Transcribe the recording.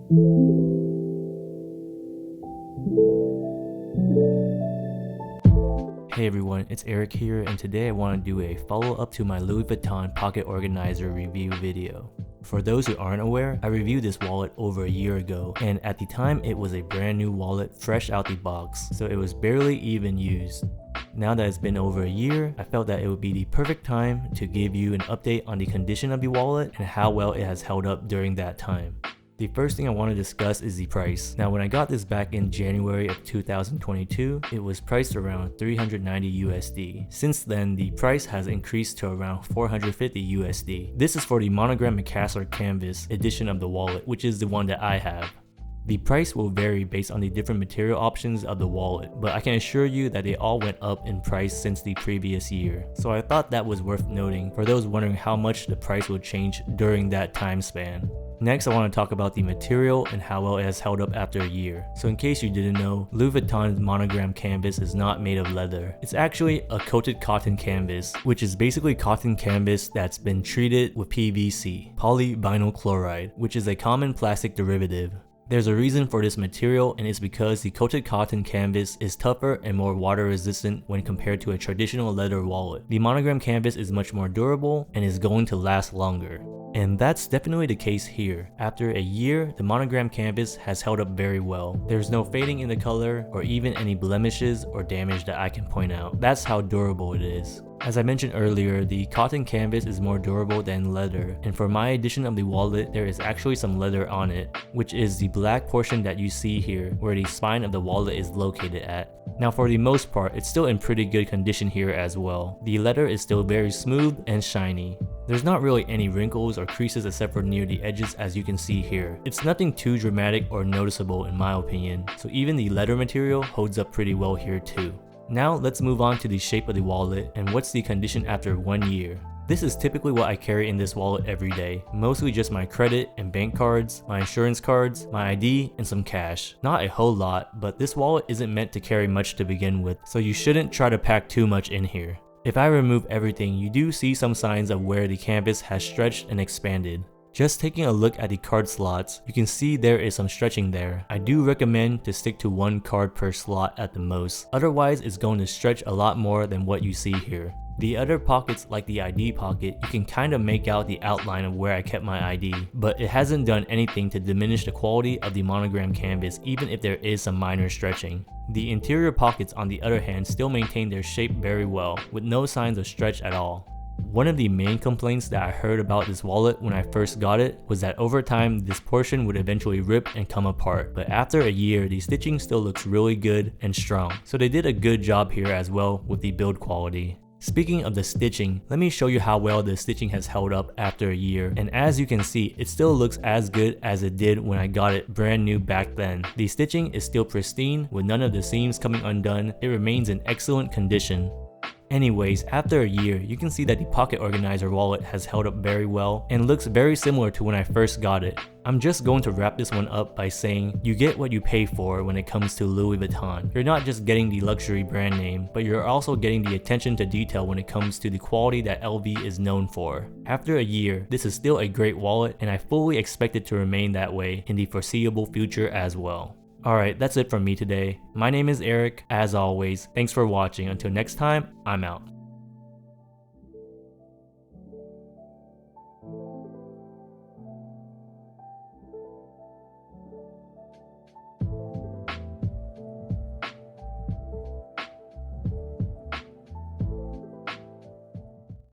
Hey everyone, it's Eric here, and today I want to do a follow-up to my Louis Vuitton Pocket Organizer review video. For those who aren't aware, I reviewed this wallet over a year ago, and at the time it was a brand new wallet fresh out the box, so it was barely even used. Now that it's been over a year, I felt that it would be the perfect time to give you an update on the condition of the wallet and how well it has held up during that time. The first thing I want to discuss is the price. Now when I got this back in January of 2022, it was priced around 390 USD. Since then, the price has increased to around 450 USD. This is for the monogram Macassar canvas edition of the wallet, which is the one that I have. The price will vary based on the different material options of the wallet, but I can assure you that they all went up in price since the previous year. So I thought that was worth noting for those wondering how much the price will change during that time span. Next, I want to talk about the material and how well it has held up after a year. So in case you didn't know, Louis Vuitton's monogram canvas is not made of leather. It's actually a coated cotton canvas, which is basically cotton canvas that's been treated with PVC, polyvinyl chloride, which is a common plastic derivative. There's a reason for this material, and it's because the coated cotton canvas is tougher and more water resistant when compared to a traditional leather wallet. The monogram canvas is much more durable and is going to last longer. And that's definitely the case here. After a year, the monogram canvas has held up very well. There's no fading in the color or even any blemishes or damage that I can point out. That's how durable it is. As I mentioned earlier, the cotton canvas is more durable than leather, and for my edition of the wallet, there is actually some leather on it, which is the black portion that you see here, where the spine of the wallet is located at. Now for the most part, it's still in pretty good condition here as well. The leather is still very smooth and shiny. There's not really any wrinkles or creases except for near the edges, as you can see here. It's nothing too dramatic or noticeable in my opinion, so even the leather material holds up pretty well here too. Now let's move on to the shape of the wallet and what's the condition after 1 year. This is typically what I carry in this wallet every day, mostly just my credit and bank cards, my insurance cards, my ID, and some cash. Not a whole lot, but this wallet isn't meant to carry much to begin with, so you shouldn't try to pack too much in here. If I remove everything, you do see some signs of where the canvas has stretched and expanded. Just taking a look at the card slots, you can see there is some stretching there. I do recommend to stick to 1 card per slot at the most, otherwise it's going to stretch a lot more than what you see here. The other pockets, like the ID pocket, you can kind of make out the outline of where I kept my ID, but it hasn't done anything to diminish the quality of the monogram canvas even if there is some minor stretching. The interior pockets on the other hand still maintain their shape very well, with no signs of stretch at all. One of the main complaints that I heard about this wallet when I first got it was that over time this portion would eventually rip and come apart, but after a year the stitching still looks really good and strong, so they did a good job here as well with the build quality. Speaking of the stitching, let me show you how well the stitching has held up after a year, and as you can see, it still looks as good as it did when I got it brand new back then. The stitching is still pristine with none of the seams coming undone. It remains in excellent condition. Anyways, after a year, you can see that the Pocket Organizer wallet has held up very well and looks very similar to when I first got it. I'm just going to wrap this one up by saying you get what you pay for when it comes to Louis Vuitton. You're not just getting the luxury brand name, but you're also getting the attention to detail when it comes to the quality that LV is known for. After a year, this is still a great wallet, and I fully expect it to remain that way in the foreseeable future as well. Alright, that's it from me today. My name is Eric. As always, thanks for watching. Until next time, I'm out.